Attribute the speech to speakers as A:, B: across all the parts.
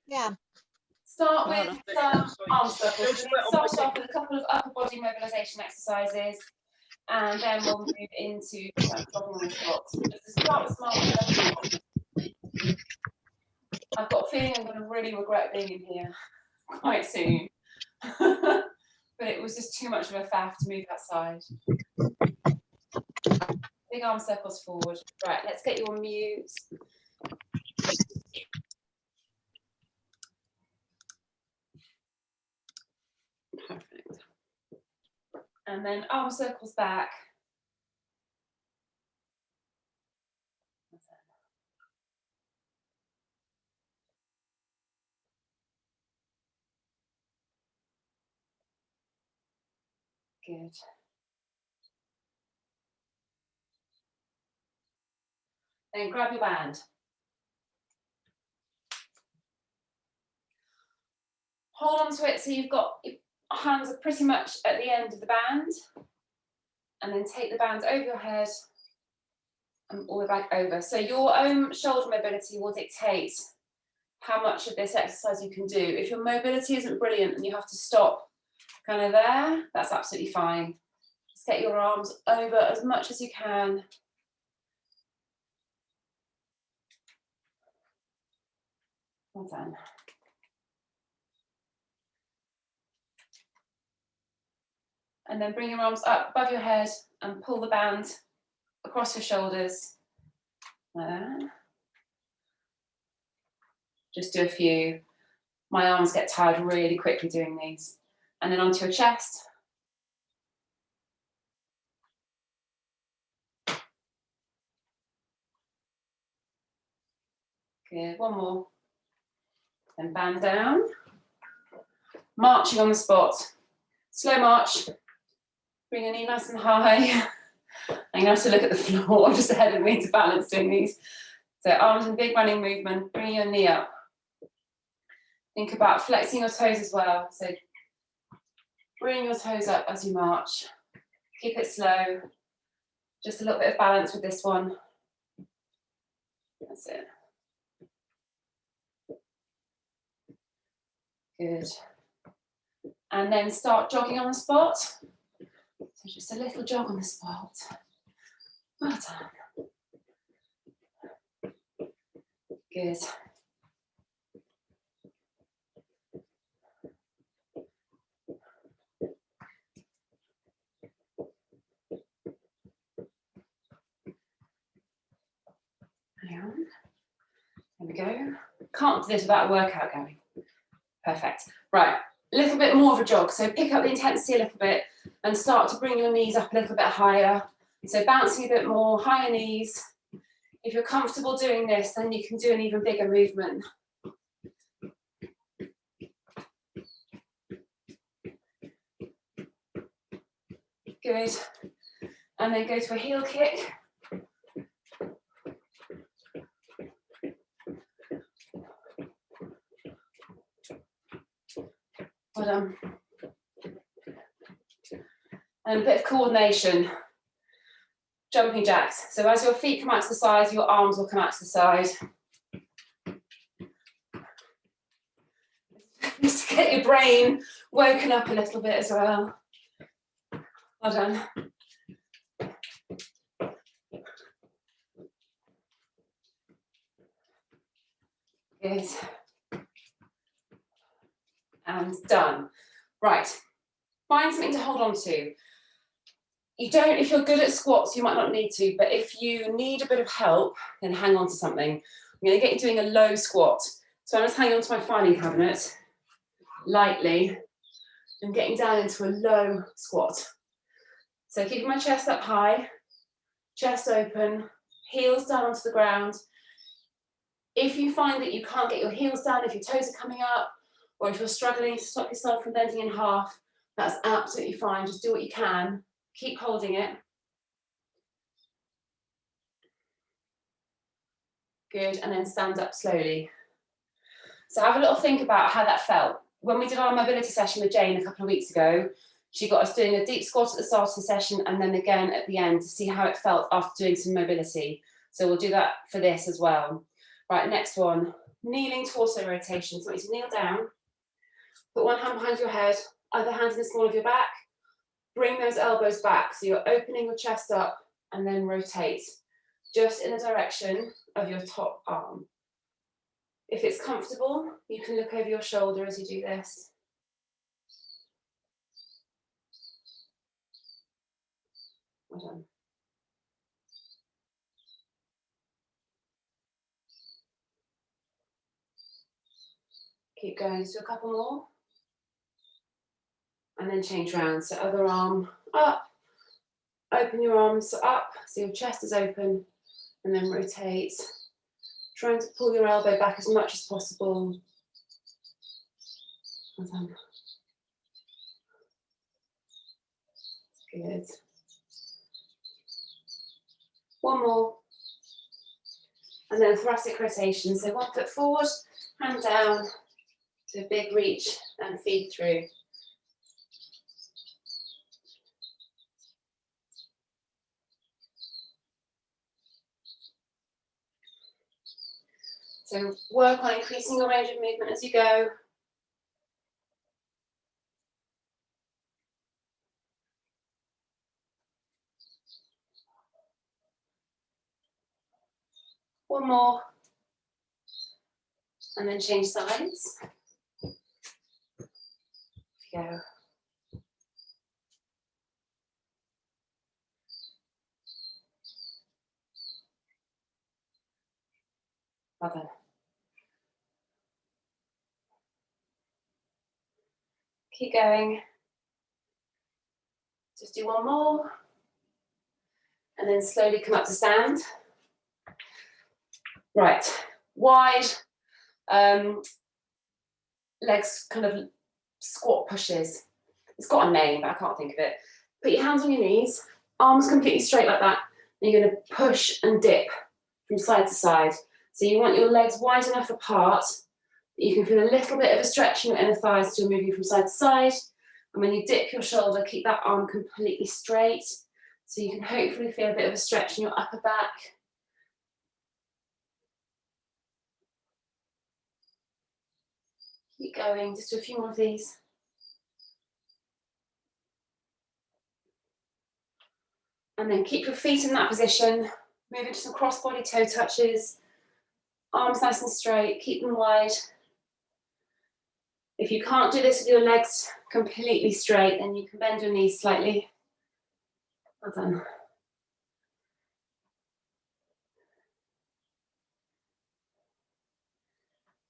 A: Yeah.
B: Start with some arm circles. Start off with a couple of upper body mobilization exercises, and then we'll move into jogging on the spot. Just to start with smart movement. I've got a feeling I'm going to really regret being in here quite soon. But it was just too much of a faff to move that side. Big arm circles forward. Right, let's get you on mute. Perfect. And then arm circles back. Good. Then grab your band. Hold on to it so you've got your hands are pretty much at the end of the band. And then take the band over your head and all the way back over. So your own shoulder mobility will dictate how much of this exercise you can do. If your mobility isn't brilliant and you have to stop kind of there, that's absolutely fine. Just get your arms over as much as you can. Well done. And then bring your arms up above your head and pull the band across your shoulders. Like that. Just do a few. My arms get tired really quickly doing these. And then onto your chest. Good, one more. Then band down. Marching on the spot. Slow march. Bring your knee nice and high. I'm going to have to look at the floor just ahead of me to balance doing these. So arms in big running movement, bring your knee up. Think about flexing your toes as well. So bring your toes up as you march. Keep it slow. Just a little bit of balance with this one. That's it. Good. And then start jogging on the spot. So just a little jog on the spot. Well done. Good. Hang on. There we go. Can't do this without a workout going. Perfect. Right. A little bit more of a jog. So pick up the intensity a little bit and start to bring your knees up a little bit higher. So bouncing a bit more, higher knees. If you're comfortable doing this, then you can do an even bigger movement. Good. And then go to a heel kick. Well done. And a bit of coordination. Jumping jacks. So as your feet come out to the side, your arms will come out to the side. Just to get your brain woken up a little bit as well. Well done. Good. And done. Right. Find something to hold on to. You don't, if you're good at squats, you might not need to, but if you need a bit of help, then hang on to something. I'm going to get you doing a low squat. So I'm just hanging on to my filing cabinet, lightly, and getting down into a low squat. So keeping my chest up high, chest open, heels down onto the ground. If you find that you can't get your heels down, if your toes are coming up, or if you're struggling to stop yourself from bending in half, that's absolutely fine. Just do what you can. Keep holding it. Good, and then stand up slowly. So have a little think about how that felt. When we did our mobility session with Jane a couple of weeks ago, she got us doing a deep squat at the start of the session and then again at the end to see how it felt after doing some mobility. So we'll do that for this as well. Right, next one. kneeling torso rotation. So I want you to kneel down, put one hand behind your head, other hand in the small of your back, bring those elbows back. So you're opening your chest up and then rotate just in the direction of your top arm. If it's comfortable, you can look over your shoulder as you do this. Well done. Keep going, just do a couple more. And then change round. So other arm up, open your arms up, so your chest is open, and then rotate. Trying to pull your elbow back as much as possible. Well done. Good. One more. And then thoracic rotation. So 1 foot forward, hand down to a big reach and feed through. So work on increasing your range of movement as you go. One more. And then change sides. Go. Well done. Keep going. Just do one more. And then slowly come up to stand. Right, wide legs, kind of squat pushes. It's got a name, but I can't think of it. Put your hands on your knees, arms completely straight like that. And you're going to push and dip from side to side. So you want your legs wide enough apart that you can feel a little bit of a stretch in your inner thighs as you're moving from side to side. And when you dip your shoulder, keep that arm completely straight. So you can hopefully feel a bit of a stretch in your upper back. Keep going, just do a few more of these. And then keep your feet in that position. Move into some crossbody toe touches. Arms nice and straight, keep them wide. If you can't do this with your legs completely straight, then you can bend your knees slightly. Well done.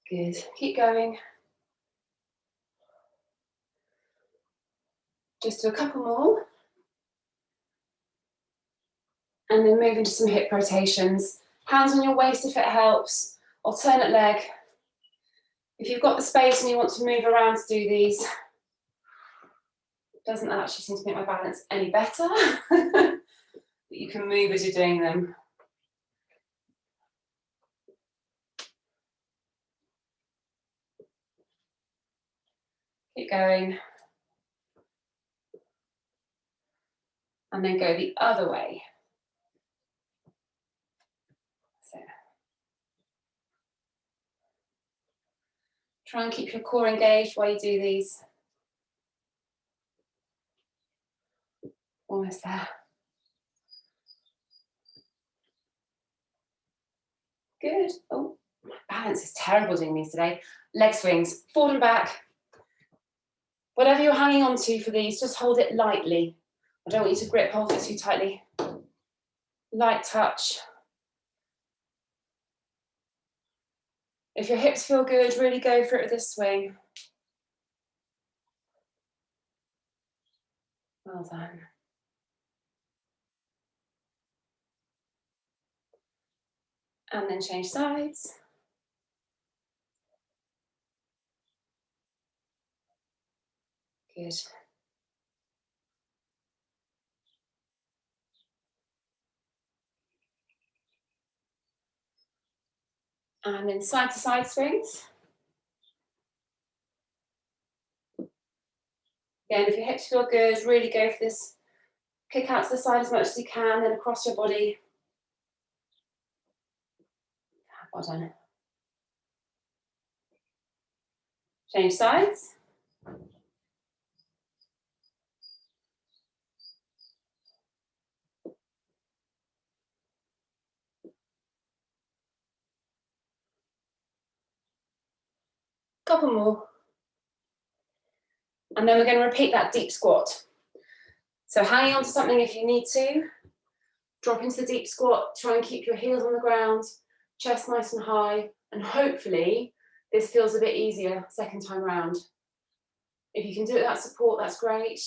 B: Good, keep going. Just do a couple more. And then move into some hip rotations. Hands on your waist if it helps. Alternate leg. If you've got the space and you want to move around to do these, it doesn't actually seem to make my balance any better. But you can move as you're doing them. Keep going. And then go the other way. So. Try and keep your core engaged while you do these. Almost there. Good. Oh, my balance is terrible doing these today. Leg swings, forward and back. Whatever you're hanging on to for these, just hold it lightly. I don't want you to hold it too tightly. Light touch. If your hips feel good, really go for it with this swing. Well done. And then change sides. Good. And then side to side swings. Again, if your hips feel good, really go for this. Kick out to the side as much as you can, then across your body. Well done. Change sides. Couple more. And then we're going to repeat that deep squat. So hanging on to something if you need to. Drop into the deep squat, try and keep your heels on the ground, chest nice and high, and hopefully this feels a bit easier second time round. If you can do it without support, that's great.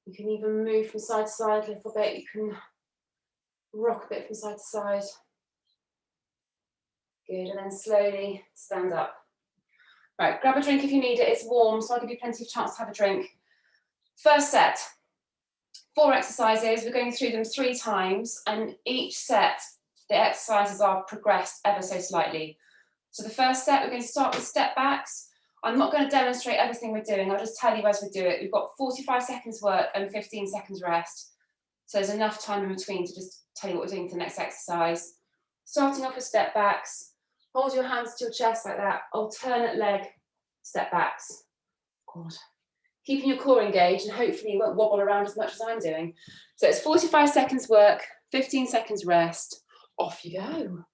B: You can even move from side to side a little bit. You can rock a bit from side to side. Good, and then slowly stand up. Right, grab a drink if you need it. It's warm, so I'll give you plenty of chance to have a drink. First set, 4 exercises. We're going through them 3 times, and each set, the exercises are progressed ever so slightly. So the first set, we're going to start with step backs. I'm not going to demonstrate everything we're doing. I'll just tell you as we do it. We've got 45 seconds work and 15 seconds rest. So there's enough time in between to just tell you what we're doing for the next exercise. Starting off with step backs. Hold your hands to your chest like that. Alternate leg step backs. God. Keeping your core engaged, and hopefully you won't wobble around as much as I'm doing. So it's 45 seconds work, 15 seconds rest. Off you go.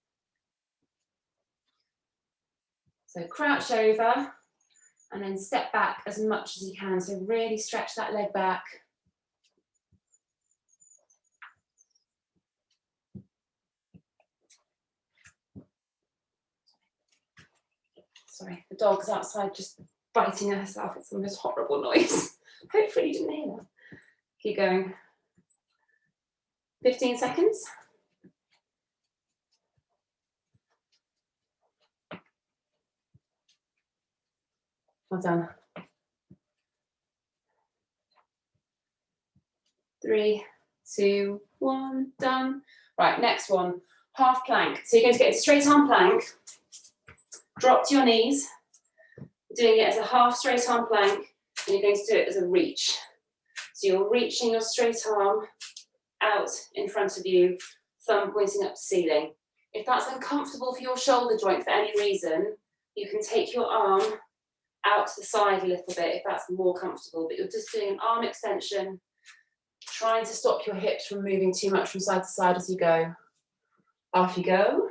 B: So crouch over and then step back as much as you can. So really stretch that leg back. Sorry, the dog's outside just biting herself. It's the most horrible noise. Hopefully you didn't hear that. Keep going. 15 seconds. Well done. 3, 2, 1, done. Right, next one, half plank. So you're going to get a straight arm plank, drop to your knees, doing it as a half straight arm plank, and you're going to do it as a reach. So you're reaching your straight arm out in front of you, thumb pointing up to ceiling. If that's uncomfortable for your shoulder joint for any reason, you can take your arm out to the side a little bit if that's more comfortable, but you're just doing an arm extension, trying to stop your hips from moving too much from side to side as you go. Off you go.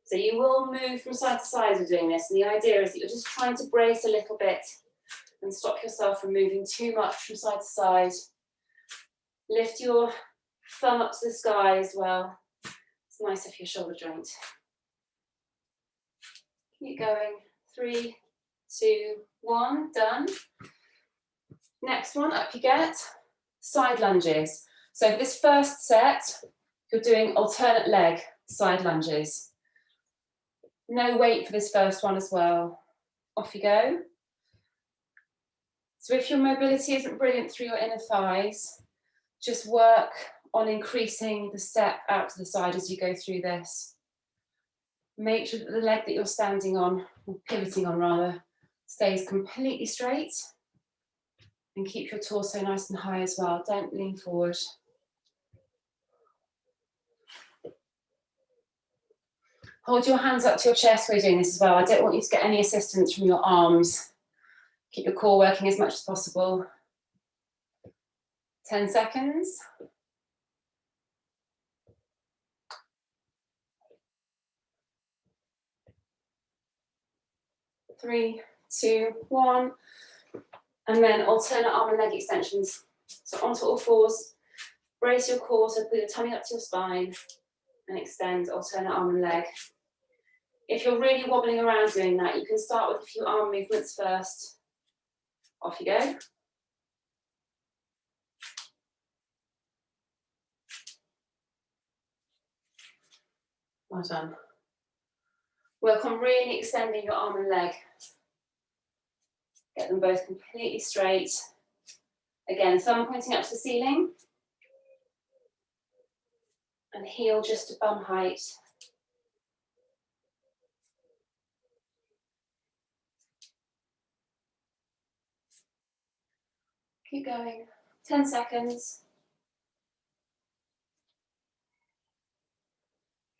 B: So you will move from side to side as you're doing this, and the idea is that you're just trying to brace a little bit and stop yourself from moving too much from side to side. Lift your thumb up to the sky as well. It's nicer for your shoulder joint. Keep going. 3, 2, 1, done. Next one, up you get. Side lunges. So for this first set, you're doing alternate leg side lunges. No weight for this first one as well. Off you go. So if your mobility isn't brilliant through your inner thighs, just work on increasing the step out to the side as you go through this. Make sure that the leg that you're standing on, or pivoting on rather, stays completely straight. And keep your torso nice and high as well. Don't lean forward. Hold your hands up to your chest while you're doing this as well. I don't want you to get any assistance from your arms. Keep your core working as much as possible. 10 seconds. 3, 2, 1. And then alternate arm and leg extensions. So onto all fours. Brace your core, so put your tummy up to your spine and extend alternate arm and leg. If you're really wobbling around doing that, you can start with a few arm movements first. Off you go. Well done. Work on really extending your arm and leg. Get them both completely straight. Again, thumb pointing up to the ceiling. And heel just to bum height. Keep going. 10 seconds.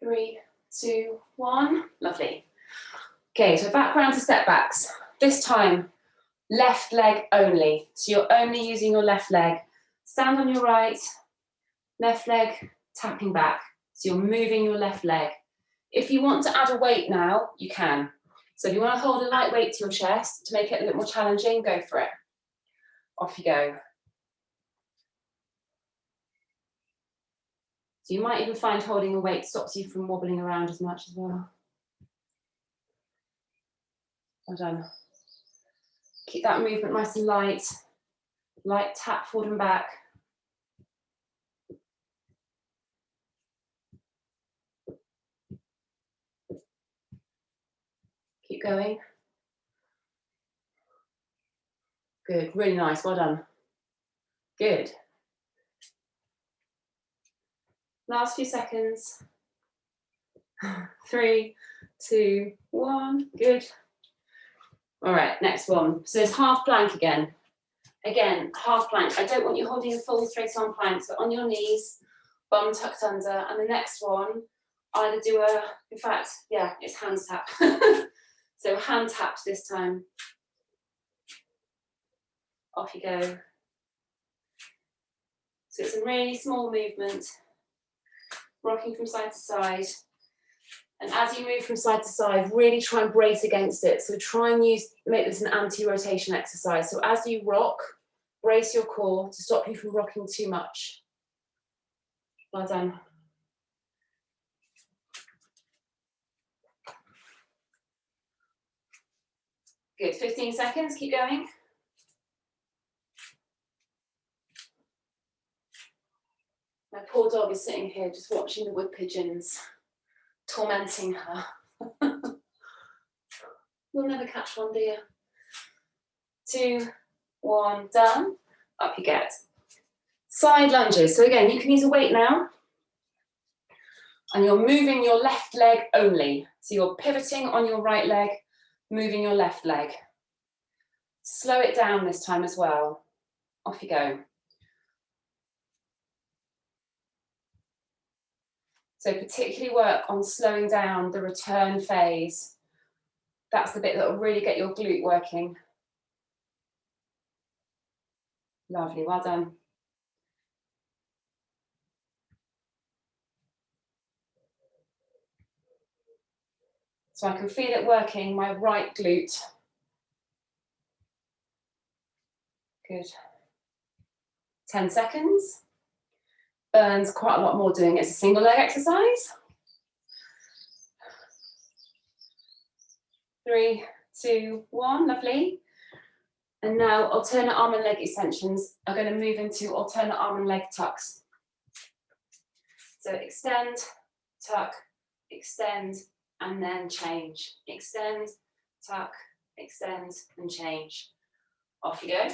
B: 3, 2, 1. Lovely. Okay, so back round to step backs. This time, left leg only. So you're only using your left leg. Stand on your right, left leg tapping back. So you're moving your left leg. If you want to add a weight now, you can. So if you want to hold a light weight to your chest to make it a bit more challenging, go for it. Off you go. So you might even find holding a weight stops you from wobbling around as much as well. Well done. Keep that movement nice and light. Light tap forward and back. Keep going. Good, really nice, well done. Good. Last few seconds. 3, 2, 1, good. All right, next one. So it's half plank again. Again, half plank. I don't want you holding a full straight arm plank, so on your knees, bum tucked under, and the next one, either do a, in fact, yeah, it's hand tap. So hand taps this time. Off you go. So it's a really small movement, rocking from side to side. And as you move from side to side, really try and brace against it. So try and make this an anti-rotation exercise. So as you rock, brace your core to stop you from rocking too much. Well done. Good, 15 seconds, keep going. My poor dog is sitting here just watching the wood pigeons, tormenting her. We'll never catch one, dear. 2, 1, done. Up you get. Side lunges. So again, you can use a weight now. And you're moving your left leg only. So you're pivoting on your right leg, moving your left leg. Slow it down this time as well. Off you go. So particularly work on slowing down the return phase. That's the bit that will really get your glute working. Lovely, well done. So I can feel it working my right glute. Good. 10 seconds. Burns quite a lot more doing it as a single leg exercise. 3, 2, 1, lovely. And now alternate arm and leg extensions are going to move into alternate arm and leg tucks. So extend, tuck, extend, and then change. Extend, tuck, extend, and change. Off you go.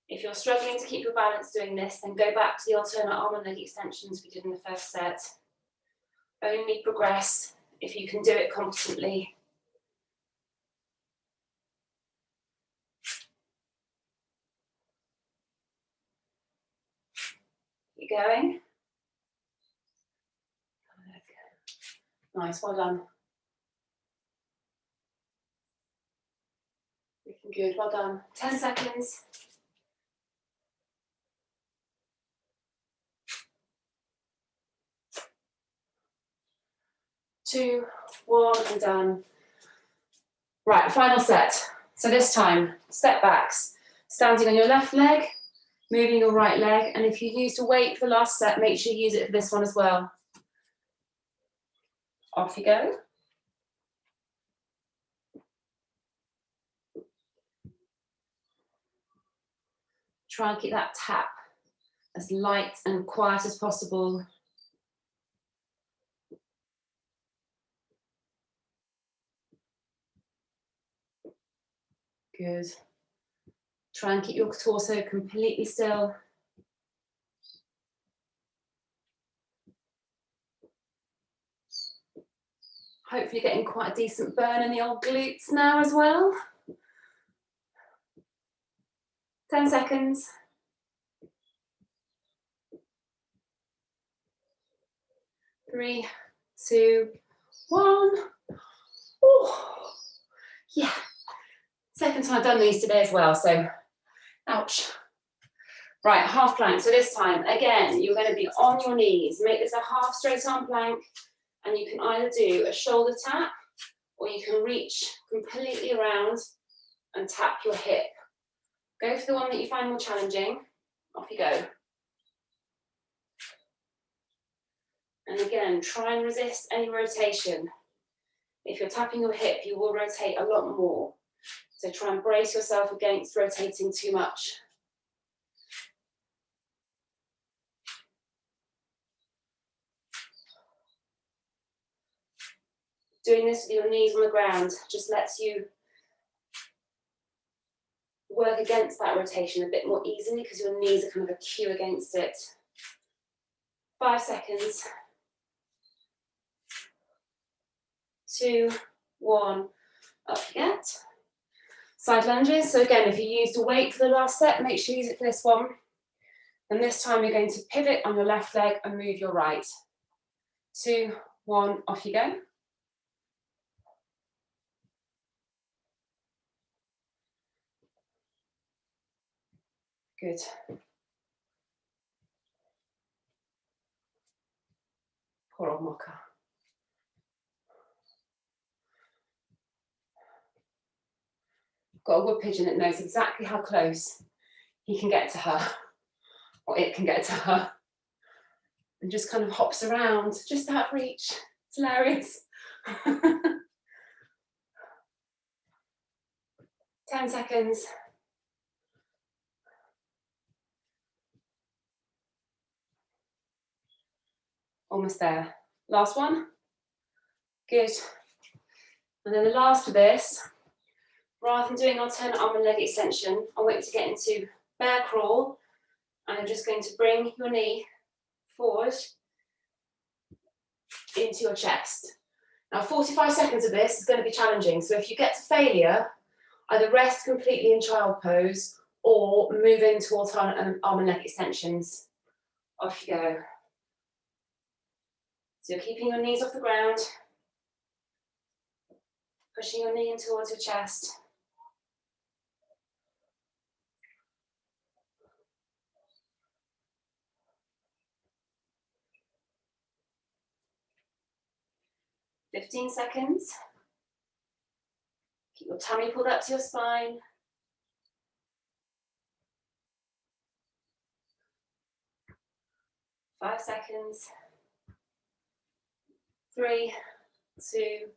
B: If you're struggling to keep your balance doing this, then go back to the alternate arm and leg extensions we did in the first set. Only progress if you can do it competently. Keep going. Nice, well done. Looking good, well done. 10 seconds. 2, 1, and done. Right, final set. So this time, step backs. Standing on your left leg, moving your right leg, and if you used a weight for the last set, make sure you use it for this one as well. Off you go. Try and keep that tap as light and quiet as possible. Good. Try and keep your torso completely still. Hopefully getting quite a decent burn in the old glutes now as well. 10 seconds. 3, 2, 1. Oh, yeah. Second time I've done these today as well, so ouch. Right, half plank. So this time, again, you're going to be on your knees. Make this a half straight arm plank, and you can either do a shoulder tap, or you can reach completely around and tap your hip. Go for the one that you find more challenging. Off you go. And again, try and resist any rotation. If you're tapping your hip, you will rotate a lot more. So try and brace yourself against rotating too much. Doing this with your knees on the ground just lets you work against that rotation a bit more easily because your knees are kind of a cue against it. 5 seconds. 2, 1, up you get. Side lunges. So again, if you used a weight for the last set, make sure you use it for this one. And this time you're going to pivot on your left leg and move your right. 2, 1, off you go. Good. Poor old Mocha. Got a wood pigeon that knows exactly how close he can get to her, or it can get to her, and just kind of hops around, just out of reach. It's hilarious. 10 seconds. Almost there. Last one. Good. And then the last of this, rather than doing alternate arm and leg extension, I want you to get into bear crawl, and I'm just going to bring your knee forward into your chest. Now 45 seconds of this is going to be challenging, so if you get to failure, either rest completely in child pose or move into alternate arm and leg extensions. Off you go. So you're keeping your knees off the ground, pushing your knee in towards your chest. "15 seconds. Keep your tummy pulled up to your spine. "5 seconds. 3, 2,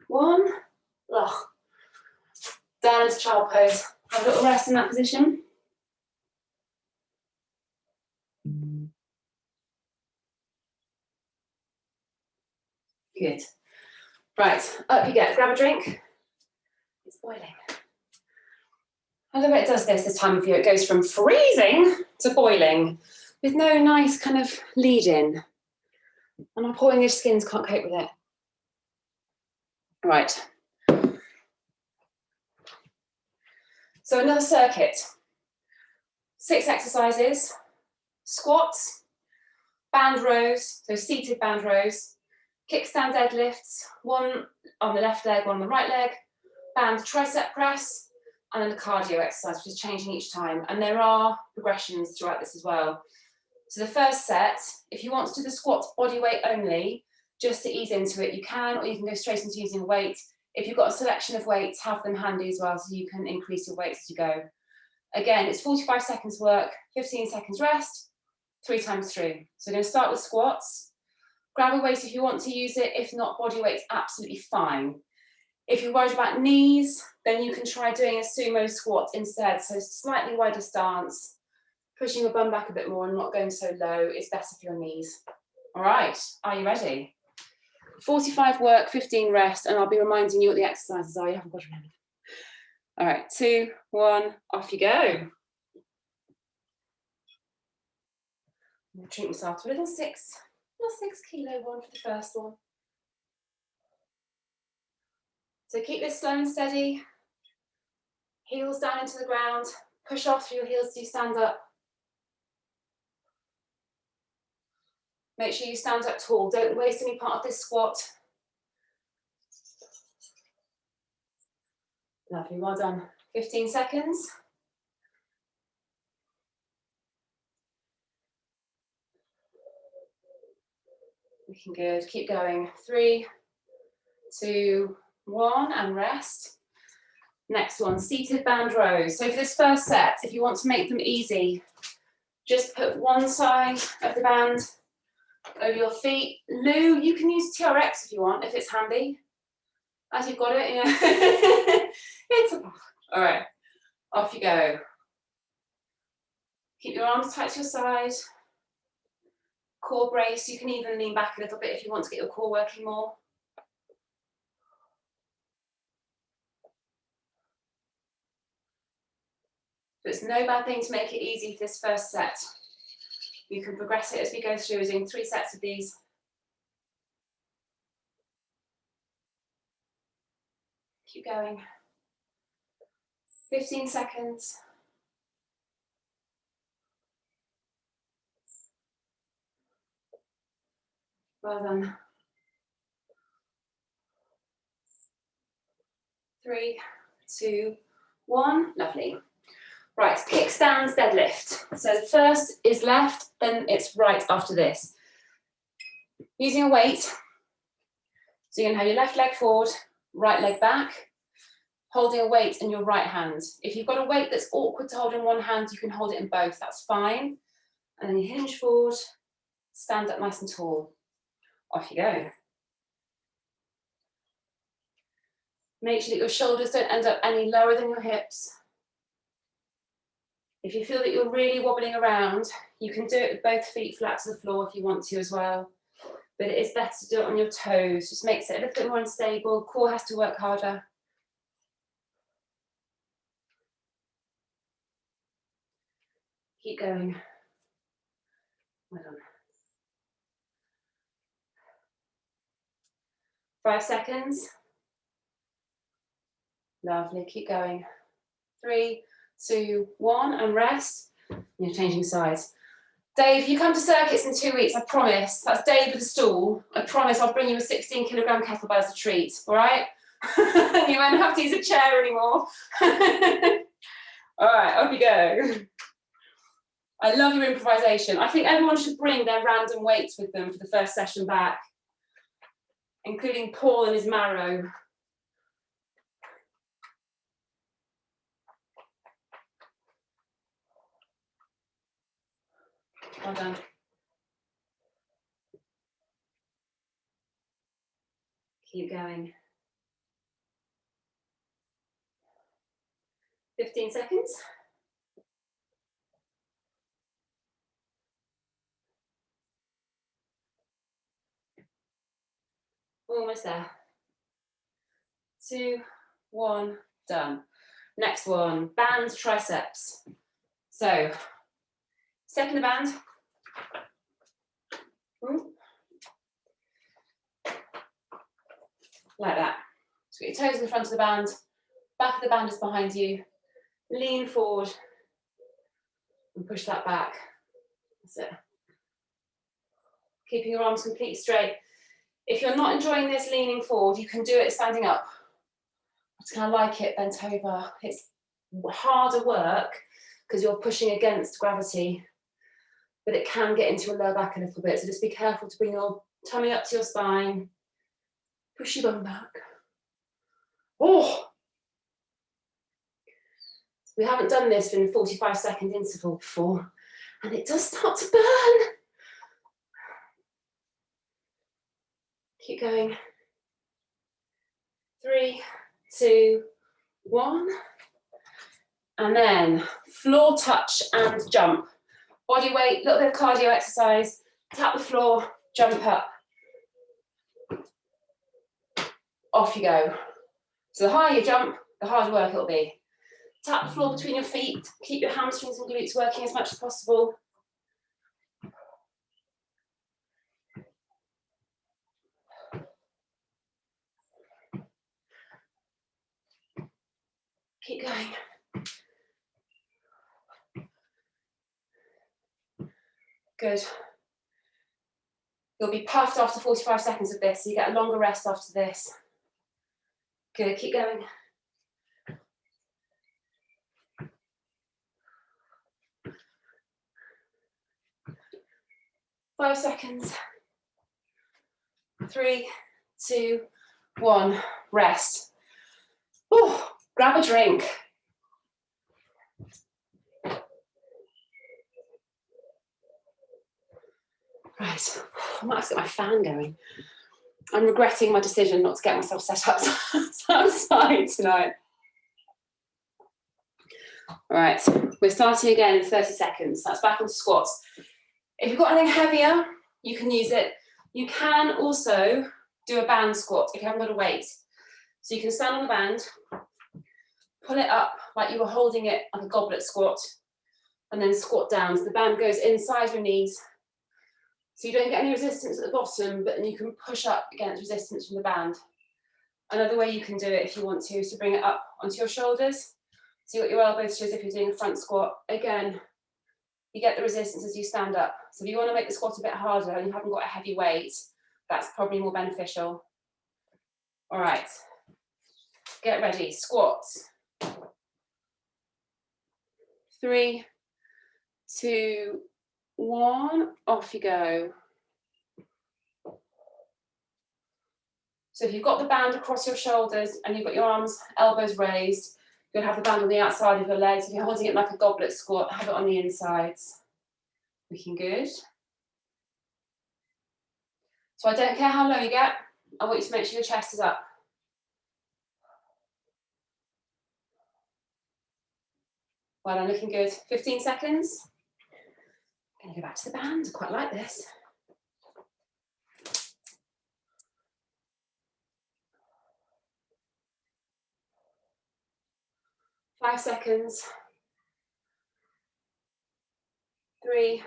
B: 1. Ugh. Down into child pose. Have a little rest in that position. Good. Right, up you get. Grab a drink. It's boiling. I love it does this time of year. It goes from freezing to boiling with no nice kind of lead in. And our poor English skins can't cope with it. Right. So another circuit. 6 exercises. Squats, band rows, so seated band rows, kickstand deadlifts, one on the left leg, one on the right leg, band tricep press, and then the cardio exercise, which is changing each time. And there are progressions throughout this as well. So the first set, if you want to do the squats body weight only, just to ease into it, you can, or you can go straight into using weight. If you've got a selection of weights, have them handy as well, so you can increase your weights as you go. Again, it's 45 seconds work, 15 seconds rest, 3 times through. So we're going to start with squats. Grab a weight if you want to use it. If not, body weight's absolutely fine. If you're worried about knees, then you can try doing a sumo squat instead. So slightly wider stance, pushing your bum back a bit more and not going so low is better for your knees. All right, are you ready? 45 work, 15 rest, and I'll be reminding you what the exercises are. You haven't got to remember. All right, 2, 1, off you go. I'll treat myself to a little 6 kilo one for the first one. So keep this slow and steady. Heels down into the ground. Push off through your heels as you stand up. Make sure you stand up tall. Don't waste any part of this squat. Lovely, well done. 15 seconds. Looking good, keep going. 3, 2, 1, and rest. Next one, seated band rows. So for this first set, if you want to make them easy, just put one side of the band over your feet. Lou, you can use TRX if you want, if it's handy. As you've got it, you know. All right, off you go. Keep your arms tight to your side. Core brace, you can even lean back a little bit if you want to get your core working more. But it's no bad thing to make it easy for this first set. You can progress it as we go through, doing 3 sets of these. Keep going. 15 seconds. Well done. 3, 2, 1. Lovely. Right, kickstands, deadlift. So the first is left, then it's right after this. Using a weight. So you're going to have your left leg forward, right leg back, holding a weight in your right hand. If you've got a weight that's awkward to hold in one hand, you can hold it in both, that's fine. And then you hinge forward, stand up nice and tall. Off you go. Make sure that your shoulders don't end up any lower than your hips. If you feel that you're really wobbling around, you can do it with both feet flat to the floor if you want to as well. But it is better to do it on your toes. Just makes it a little bit more unstable. Core has to work harder. Keep going. Well done. 5 seconds. Lovely, keep going. 3, 2, 1, and rest. You're changing sides. Dave, you come to circuits in 2 weeks, I promise. That's Dave with a stool. I promise I'll bring you a 16-kilogram kettlebell as a treat, all right? You won't have to use a chair anymore. All right, off you go. I love your improvisation. I think everyone should bring their random weights with them for the first session back, including Paul and his marrow. Well done. Keep going. 15 seconds. Almost there. 2, 1, done. Next one, band triceps. So, step in the band. Like that. So get your toes in the front of the band, back of the band is behind you. Lean forward and push that back. That's it. Keeping your arms completely straight. If you're not enjoying this leaning forward, you can do it standing up. I just kind of like it bent over. It's harder work because you're pushing against gravity, but it can get into your lower back a little bit. So just be careful to bring your tummy up to your spine. Push your bum back. Oh! We haven't done this in 45-second interval before, and it does start to burn. Keep going. 3, 2, 1. And then floor touch and jump. Body weight, little bit of cardio exercise. Tap the floor, jump up. Off you go. So the higher you jump, the harder work it'll be. Tap the floor between your feet. Keep your hamstrings and glutes working as much as possible. Keep going. Good. You'll be puffed after 45 seconds of this, so you get a longer rest after this. Good, keep going. 5 seconds. 3, 2, 1, rest. Ooh, grab a drink. Right, I might have to get my fan going. I'm regretting my decision not to get myself set up outside tonight. All right, we're starting again in 30 seconds. That's back onto squats. If you've got anything heavier, you can use it. You can also do a band squat if you haven't got a weight. So you can stand on the band, pull it up like you were holding it like a goblet squat, and then squat down. So the band goes inside your knees. So you don't get any resistance at the bottom, but then you can push up against resistance from the band. Another way you can do it if you want to is to bring it up onto your shoulders. So you've got your elbows to as if you're doing a front squat. Again, you get the resistance as you stand up. So if you want to make the squat a bit harder and you haven't got a heavy weight, that's probably more beneficial. All right, get ready, squats. 3, 2, 1, off you go. So if you've got the band across your shoulders and you've got your arms, elbows raised, you'll have the band on the outside of your legs. If you're holding it like a goblet squat, have it on the insides. Looking good. So I don't care how low you get, I want you to make sure your chest is up. Well done, looking good. 15 seconds. I'm gonna go back to the band, quite like this. Five seconds. 3,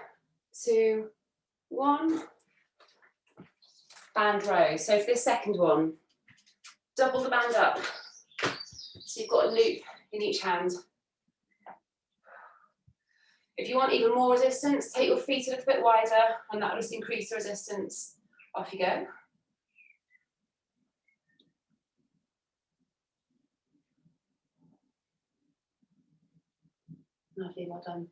B: 2, 1. Band row. So for this second one, double the band up. So you've got a loop in each hand. If you want even more resistance, take your feet a little bit wider and that will just increase the resistance. Off you go. Lovely, well done.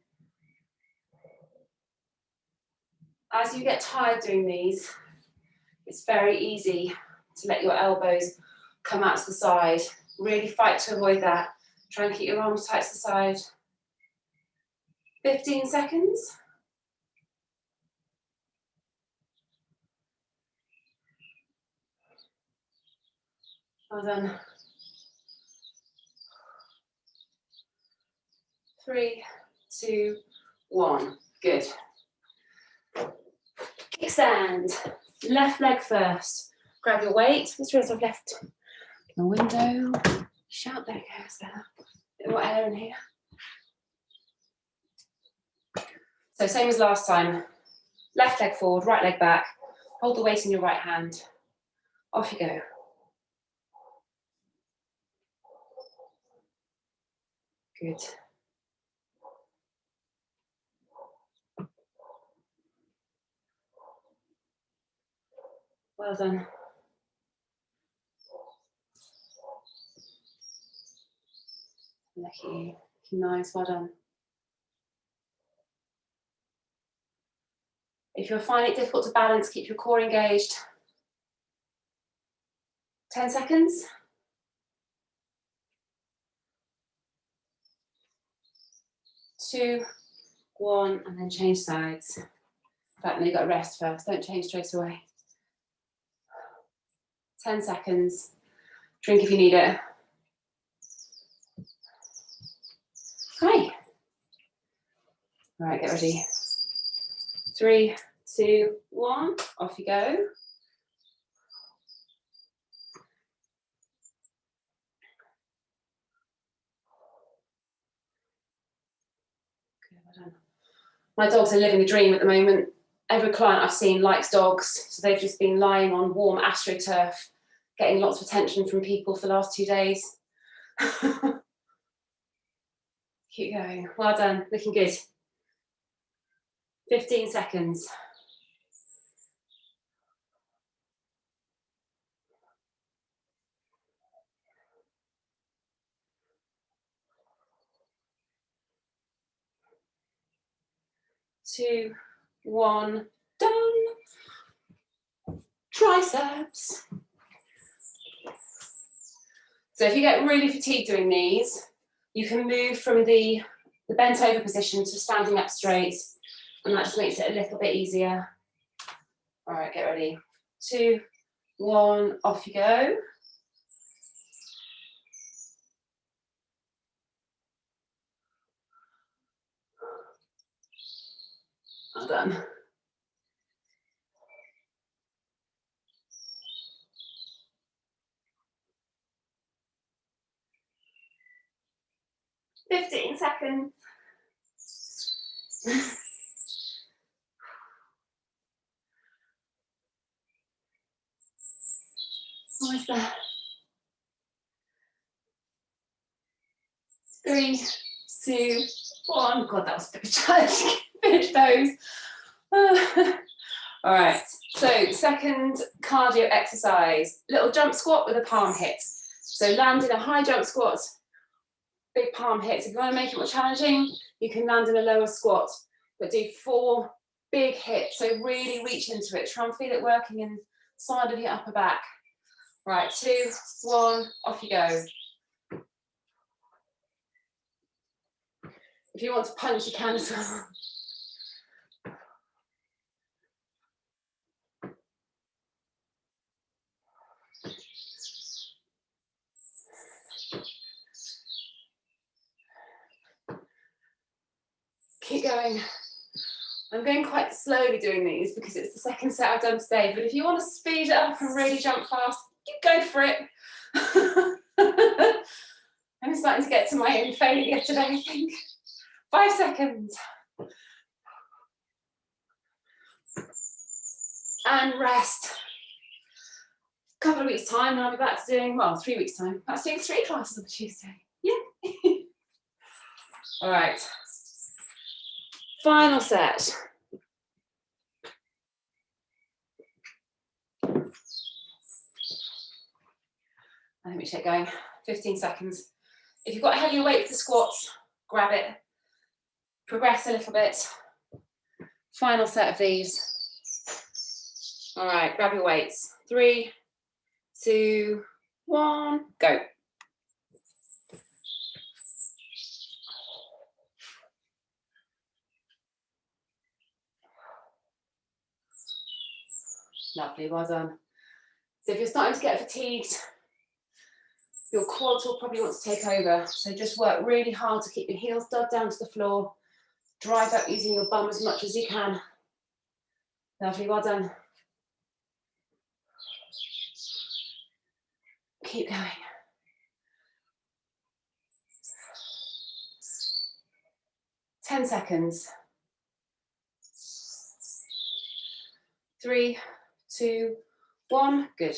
B: As you get tired doing these, it's very easy to let your elbows come out to the side. Really fight to avoid that. Try and keep your arms tight to the side. 15 seconds. Well done. 3, 2, 1. Good. Kickstand. Left leg first. Grab your weight. Let's realize I've left the window. Shout, there goes there. Bit more air in here. So same as last time. Left leg forward, right leg back. Hold the weight in your right hand. Off you go. Good. Well done. Lucky. Nice, well done. If you're finding it difficult to balance, keep your core engaged. 10 seconds. 2, 1, and then change sides. In fact, no, you've got to rest first. Don't change straight away. 10 seconds. Drink if you need it. Okay. All right, get ready. 3, 2, 1, off you go. Good, well done. My dogs are living the dream at the moment. Every client I've seen likes dogs, so they've just been lying on warm AstroTurf, getting lots of attention from people for the last 2 days. Keep going. Well done, looking good. 15 seconds. 2, 1, done. Triceps. So if you get really fatigued doing these, you can move from the bent over position to standing up straight, and that just makes it a little bit easier. All right, get ready. 2, 1, off you go. Well done. "15 seconds. Almost there. 3, 2, 1. God, that was a bit of a challenge. Finish those. All right, so second cardio exercise, little jump squat with a palm hit. So land in a high jump squat, big palm hits. If you want to make it more challenging, you can land in a lower squat, but do 4 big hits. So really reach into it. Try and feel it working inside of your upper back. Right, 2, 1, off you go. If you want to punch, you can as well. Keep going. I'm going quite slowly doing these because it's the second set I've done today, but if you want to speed it up and really jump fast, you go for it. I'm starting to get to my own failure today, I think. 5 seconds. And rest. A couple of weeks' time, and I'll be back to doing, well, 3 weeks' time. That's doing 3 classes on a Tuesday. Yeah. All right. Final set. I think we should get going. 15 seconds. If you've got a heavier weight for the squats, grab it. Progress a little bit. Final set of these. All right, grab your weights. 3, 2, 1, go. Lovely, well done. So if you're starting to get fatigued, your quads will probably want to take over. So just work really hard to keep your heels dug down to the floor. Drive up using your bum as much as you can. Lovely, well done. Keep going. Ten seconds. 3, 2, 1, good.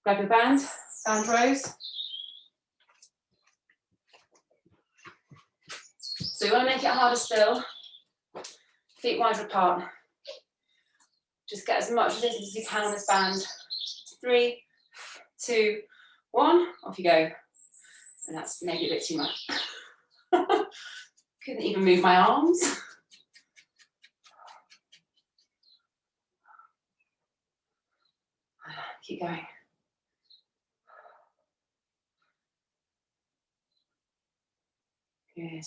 B: Grab your band rows. So you want to make it harder still. Feet wider apart. Just get as much resistance as you can on this band. 3, 2, 1, off you go. And that's maybe a bit too much. Couldn't even move my arms. Keep going. Good.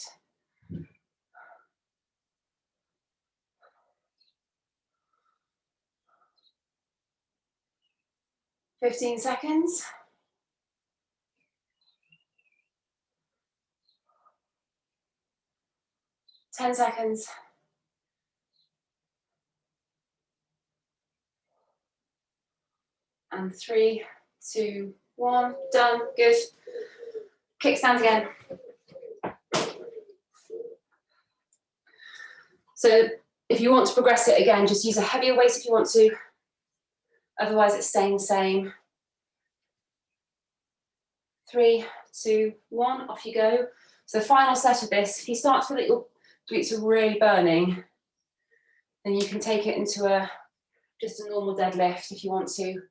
B: "15 seconds. "10 seconds. And 3, 2, 1, done, good. Kickstand again. So if you want to progress it again, just use a heavier weight if you want to. Otherwise it's staying the same. 3, 2, 1, off you go. So final set of this, if you start to feel that your glutes are really burning, then you can take it into just a normal deadlift if you want to.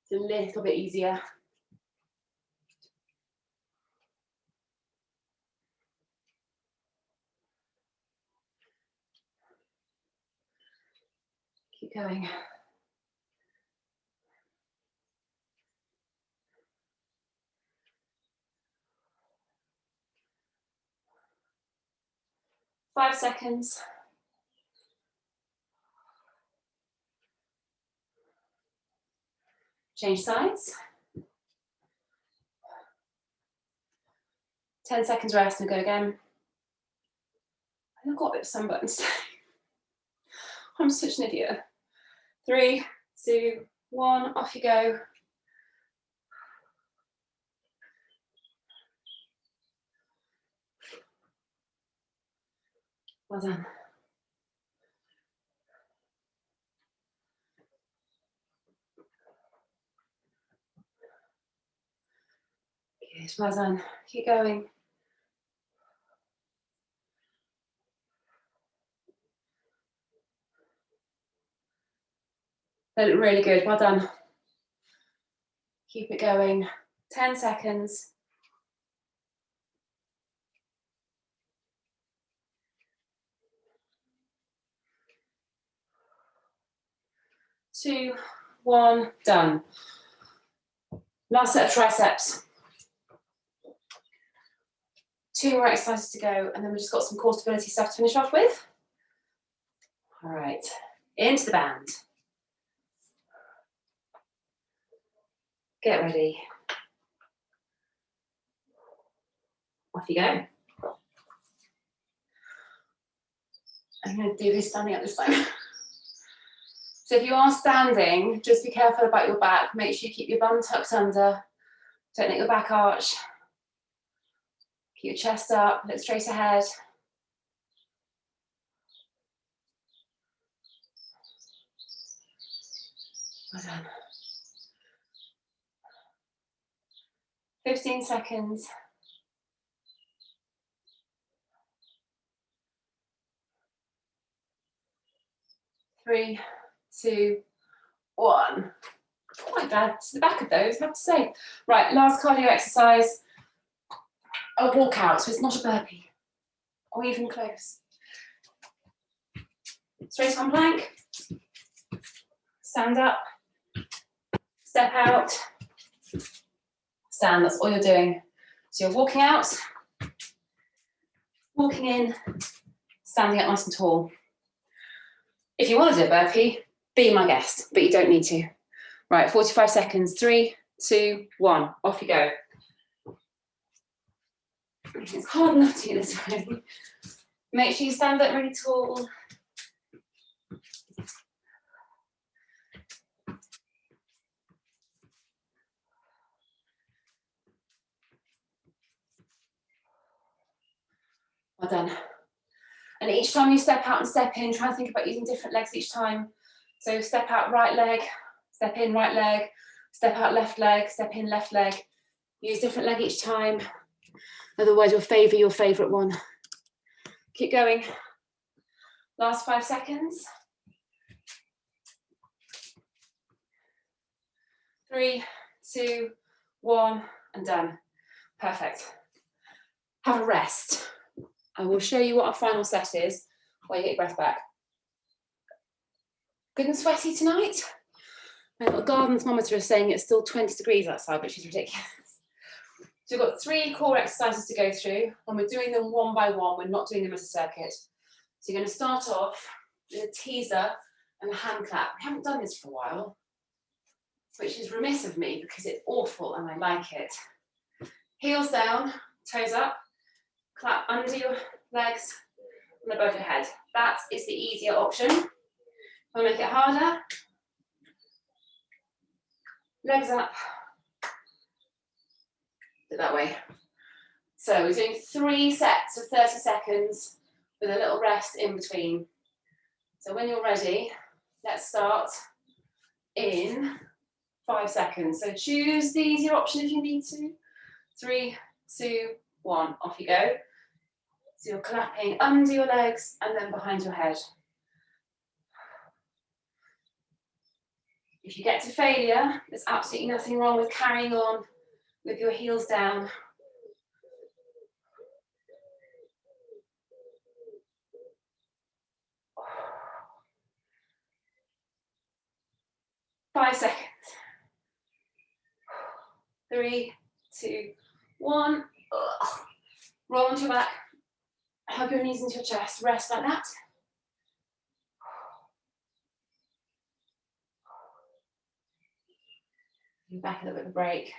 B: It's a little bit easier. Keep going. Five seconds. Change sides. 10 seconds rest and go again. I've got a bit of sunburn today. I'm such an idiot. 3, 2, 1, off you go. Well done. Good, well done. Keep going. They look really good, well done. Keep it going. 10 seconds. 2, 1, done. Last set of triceps. 2 more exercises to go, and then we've just got some core stability stuff to finish off with. All right, into the band. Get ready. Off you go. I'm going to do this standing up this time. So if you are standing, just be careful about your back. Make sure you keep your bum tucked under. Don't let your back arch. Keep your chest up, look straight ahead. Well done. 15 seconds. 3, 2, 1. Quite bad to the back of those, I have to say. Right, last cardio exercise. A walkout, so it's not a burpee. Or even close. Straight on plank. Stand up. Step out. Stand, that's all you're doing. So you're walking out, walking in, standing up nice and tall. If you want to do a burpee, be my guest, but you don't need to. Right, 45 seconds. 3, 2, 1. Off you go. It's hard enough to do this already. Make sure you stand up really tall. Well done. And each time you step out and step in, try and think about using different legs each time. So step out right leg, step in right leg, step out left leg, step in left leg. Use different leg each time. Otherwise you'll favour your favourite one. Keep going. Last 5 seconds. 3, 2, 1, and done. Perfect. Have a rest. I will show you what our final set is while you get your breath back. Good and sweaty tonight? My little garden thermometer is saying it's still 20 degrees outside, which is ridiculous. So we've got 3 core exercises to go through, and we're doing them one by one. We're not doing them as a circuit. So you're going to start off with a teaser and a hand clap. We haven't done this for a while, which is remiss of me because it's awful and I like it. Heels down, toes up, clap under your legs and above your head. That is the easier option. Want to make it harder? Legs up. Do it that way. So we're doing 3 sets of 30 seconds with a little rest in between. So when you're ready, let's start in 5 seconds. So choose the easier option if you need to. 3, 2, 1, off you go. So you're clapping under your legs and then behind your head. If you get to failure, there's absolutely nothing wrong with carrying on with your heels down. 3, 2, 1. Ugh. Roll onto your back. Hug your knees into your chest. Rest like that. Give back a little bit of a break.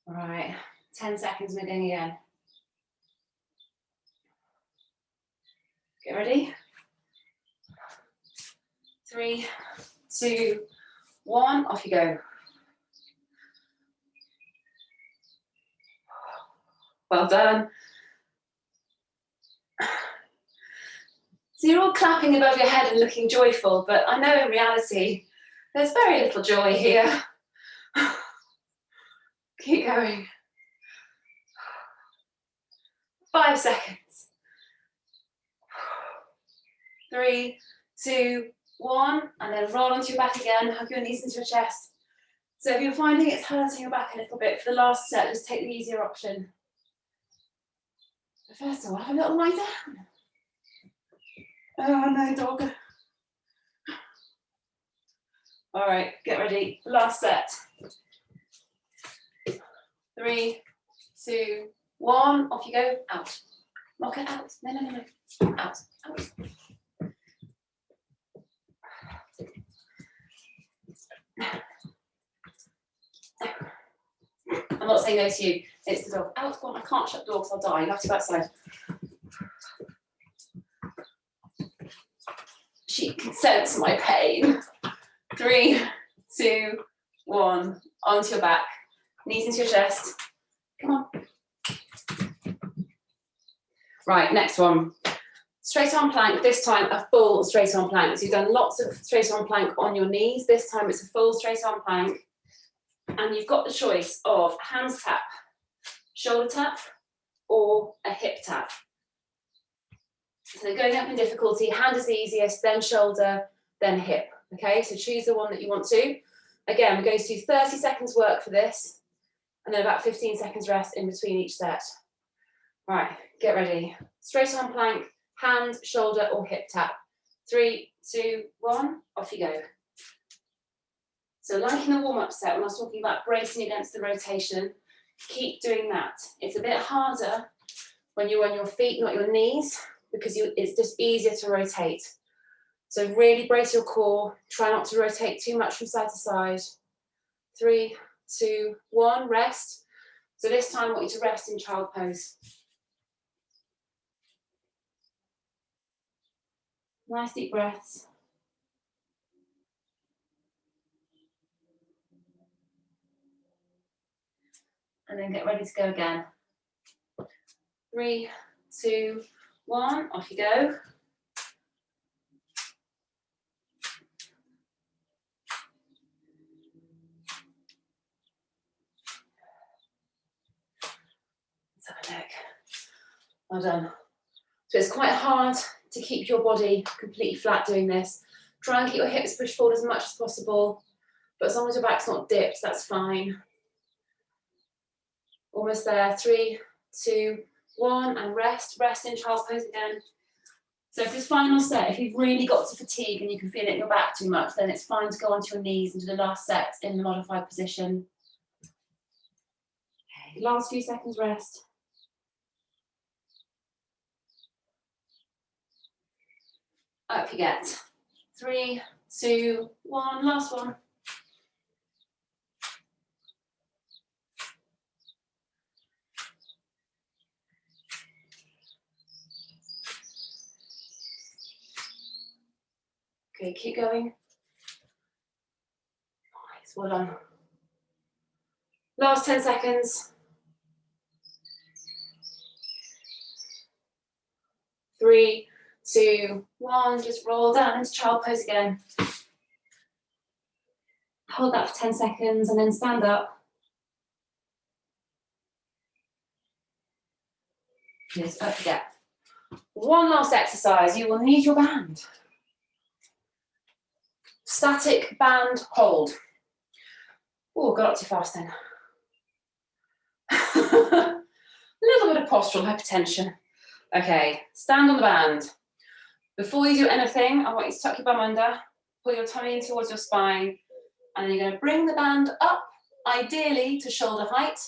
B: All right, 10 seconds, we're going again. Get ready. 3, 2, 1, off you go. Well done. So you're all clapping above your head and looking joyful, but I know in reality, there's very little joy here. Keep going. 5 seconds. 3, 2, 1, and then roll onto your back again, hug your knees into your chest. So if you're finding it's hurting your back a little bit for the last set, just take the easier option. But first of all, have a little lie down. Oh no, dog. All right, get ready. Last set. 3, 2, 1, off you go. Out. Lock it out. No, no, no, no. Out. Out. I'm not saying no to you. It's the dog. Out. Go on. I can't shut the door because I'll die. You have to go outside. She can sense my pain. 3, 2, 1. Onto your back. Knees into your chest. Come on. Right, next one. Straight arm plank, this time a full straight arm plank. So you've done lots of straight arm plank on your knees. This time it's a full straight arm plank. And you've got the choice of hands tap, shoulder tap, or a hip tap. So they're going up in difficulty. Hand is the easiest, then shoulder, then hip. Okay, so choose the one that you want to. Again, we're going to do 30 seconds work for this, and then about 15 seconds rest in between each set. All right, get ready. Straight arm plank, hand, shoulder, or hip tap. 3, 2, 1, off you go. So like in the warm-up set, when I was talking about bracing against the rotation, keep doing that. It's a bit harder when you're on your feet, not your knees, because it's just easier to rotate. So really brace your core. Try not to rotate too much from side to side. 3, 2, 1, rest. So this time I want you to rest in child pose. Nice deep breaths. And then get ready to go again. 3, 2, 1, off you go. Let's have a look. Well done. So it's quite hard to keep your body completely flat doing this. Try and keep your hips pushed forward as much as possible, but as long as your back's not dipped, that's fine. Almost there. 3, 2, 1, and rest. Rest in child's pose again. So for this final set, if you've really got to fatigue and you can feel it in your back too much, then it's fine to go onto your knees and do the last set in the modified position. Okay, last few seconds rest. Up you get. 3, 2, 1, last one. Okay, keep going. Nice, well done. Last 10 seconds. 3, 2, 1, just roll down into child pose again. Hold that for 10 seconds and then stand up. Just up you get. One last exercise, you will need your band. Static band hold. Oh, got up too fast then. A little bit of postural hypertension. Okay, stand on the band. Before you do anything, I want you to tuck your bum under, pull your tummy in towards your spine, and then you're going to bring the band up ideally to shoulder height.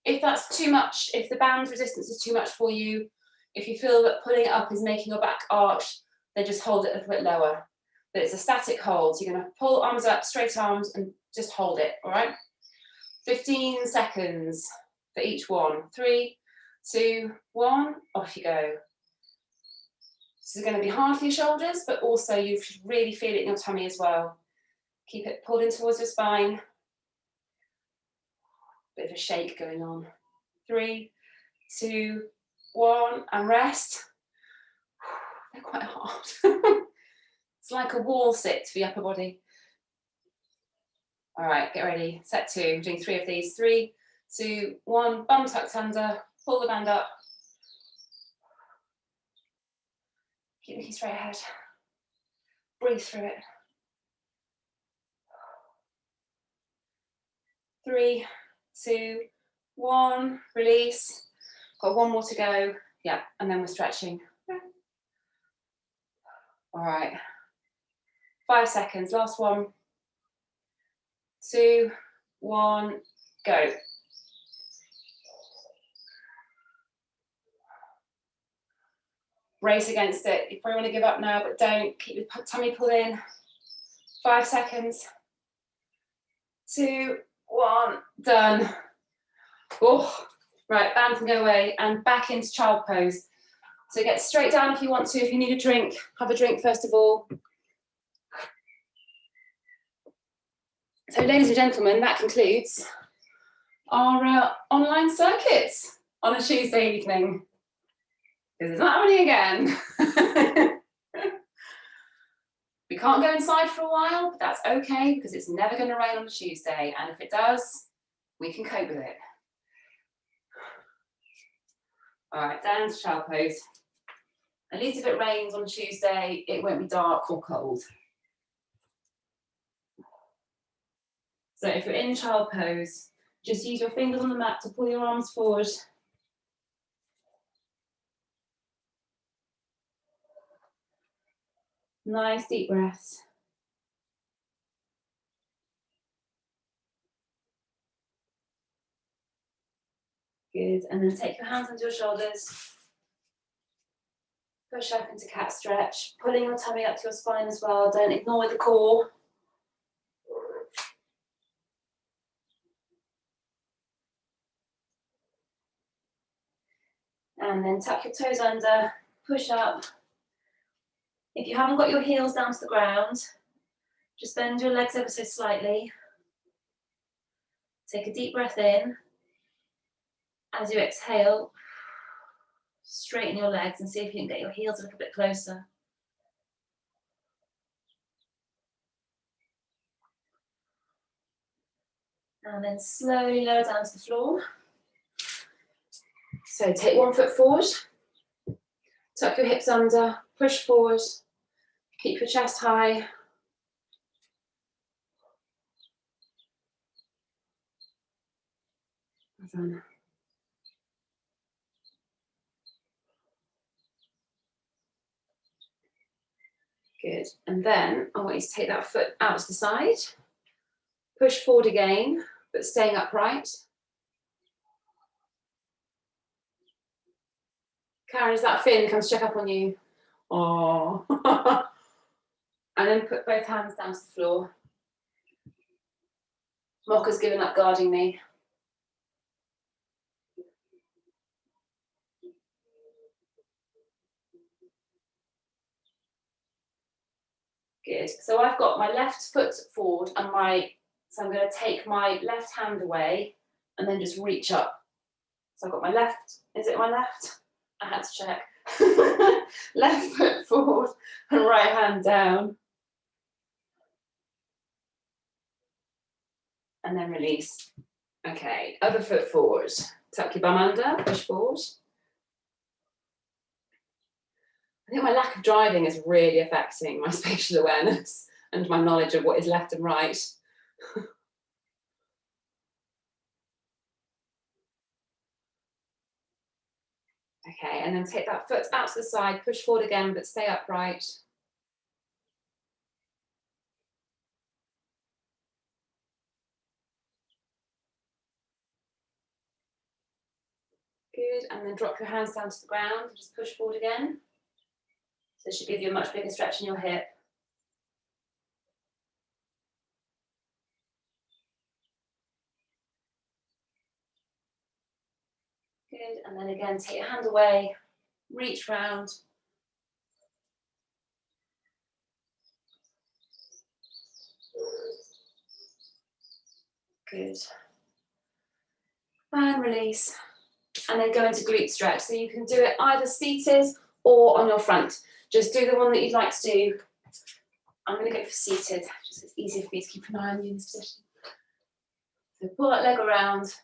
B: If that's too much, if the band resistance is too much for you, if you feel that pulling it up is making your back arch, then just hold it a little bit lower. But it's a static hold. So you're going to pull arms up, straight arms, and just hold it, all right? 15 seconds for each one. 3, 2, 1, off you go. This is going to be hard for your shoulders, but also you should really feel it in your tummy as well. Keep it pulled in towards your spine. Bit of a shake going on. 3, 2, 1, and rest. They're quite hard. It's like a wall sit for your upper body. All right, get ready. Set 2. I'm doing 3 of these. 3, 2, 1. Bum tucked under. Pull the band up. Keep looking straight ahead. Breathe through it. 3, 2, 1. Release. Got one more to go. Yeah, and then we're stretching. All right. 5 seconds. Last one. 2, 1. Go. Brace against it. You probably want to give up now, but don't. Keep your tummy pulled in. 5 seconds. 2, 1. Done. Oh, right, band can go away and back into child pose. So get straight down if you want to. If you need a drink, have a drink first of all. So ladies and gentlemen, that concludes our online circuits on a Tuesday evening. Because it's not happening again. We can't go inside for a while, but that's okay because it's never going to rain on a Tuesday. And if it does, we can cope with it. All right, down to child pose. At least if it rains on Tuesday, it won't be dark or cold. So if you're in child pose, just use your fingers on the mat to pull your arms forward. Nice deep breaths. Good, and then take your hands onto your shoulders. Push up into cat stretch, pulling your tummy up to your spine as well. Don't ignore the core. And then tuck your toes under, push up. If you haven't got your heels down to the ground, just bend your legs ever so slightly. Take a deep breath in. As you exhale, straighten your legs and see if you can get your heels a little bit closer. And then slowly lower down to the floor. So take 1 foot forward, tuck your hips under, push forward, keep your chest high. Well done. Good, and then I want you to take that foot out to the side, push forward again, but staying upright. Karen, is that Finn comes check up on you? Oh. And then put both hands down to the floor. Mocca's given up guarding me. Good. So I've got my left foot forward and so I'm going to take my left hand away and then just reach up. So I've got my left, is it my left? I had to check. Left foot forward and right hand down. And then release. Okay, other foot forward. Tuck your bum under, push forward. I think my lack of driving is really affecting my spatial awareness and my knowledge of what is left and right. Okay, and then take that foot out to the side, push forward again, but stay upright. Good, and then drop your hands down to the ground and just push forward again. So this should give you a much bigger stretch in your hip. Good, and then again, take your hand away, reach round. Good. And release. And then go into glute stretch. So you can do it either seated or on your front. Just do the one that you'd like to do. I'm going to go for seated, just so it's easier for me to keep an eye on you in this position. So pull that leg around.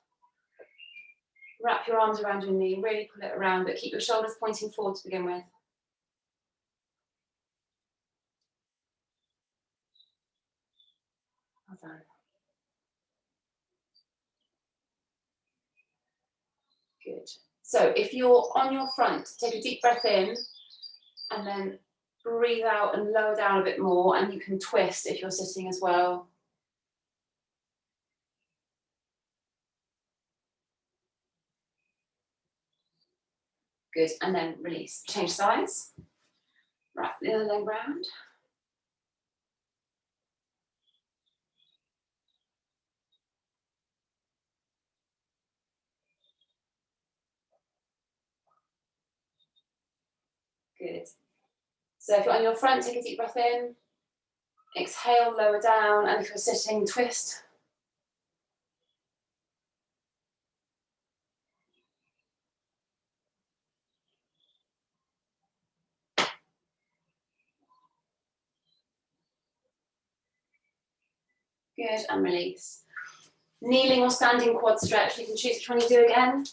B: Wrap your arms around your knee, really pull it around, but keep your shoulders pointing forward to begin with. Well done. Good. So if you're on your front, take a deep breath in and then breathe out and lower down a bit more, and you can twist if you're sitting as well. Good, and then release. Change sides. Wrap the other leg round. Good. So if you're on your front, take a deep breath in. Exhale, lower down, and if you're sitting, twist. Good, and release. Kneeling or standing quad stretch, you can choose which one you do again.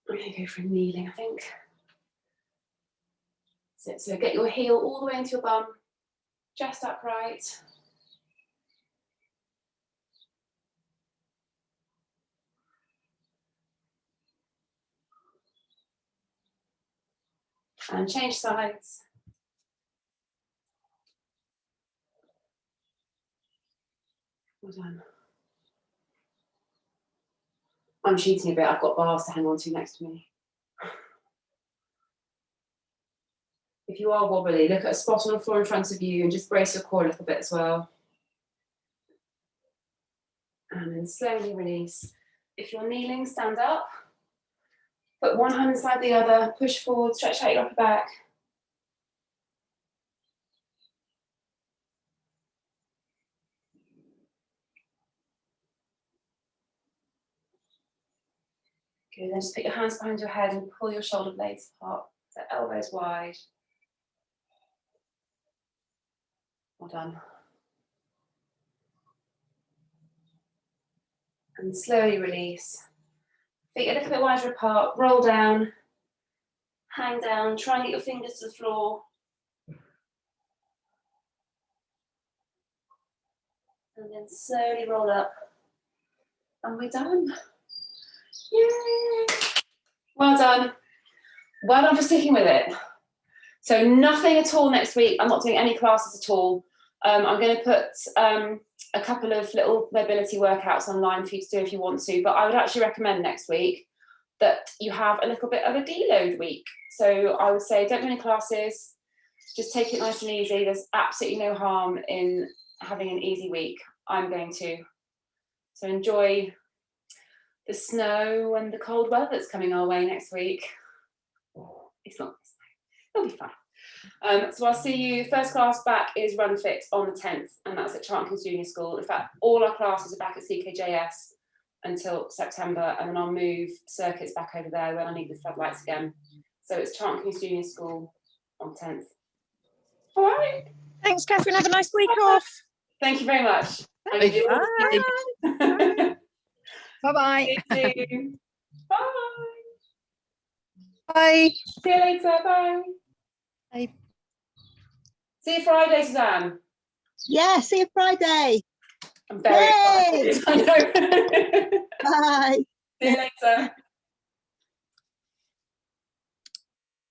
B: I'm going to go for kneeling, I think. So get your heel all the way into your bum, chest upright. And change sides. Well done. I'm cheating a bit, I've got bars to hang on to next to me. If you are wobbly, look at a spot on the floor in front of you and just brace your core a little bit as well. And then slowly release. If you're kneeling, stand up. Put one hand inside the other, push forward, stretch out your upper back. Good, then just put your hands behind your head and pull your shoulder blades apart. So elbows wide. Well done. And slowly release. Feet a little bit wider apart, roll down, hang down, try and get your fingers to the floor. And then slowly roll up. And we're done. Yay! Well done. Well done for sticking with it. So nothing at all next week. I'm not doing any classes at all. I'm going to put a couple of little mobility workouts online for you to do if you want to, but I would actually recommend next week that you have a little bit of a deload week. So I would say don't do any classes, just take it nice and easy. There's absolutely no harm in having an easy week. I'm going to. So enjoy the snow and the cold weather that's coming our way next week. It's not snow, it'll be fine. So I'll see you, first class back is Run Fit on the 10th, and that's at Charlton Junior School. In fact, all our classes are back at CKJS until September, and then I'll move circuits back over there when I need the floodlights again. So it's Charlton Junior School on 10th. All right.
A: Thanks, Catherine. Have a nice week off.
B: Thank you very much.
A: Bye. Bye-bye.
B: Bye.
A: Bye.
B: See you later. Bye.
A: Bye.
B: See you Friday, Suzanne.
C: Yeah, see you Friday.
B: I'm very excited. I know.
C: Bye.
B: See you later.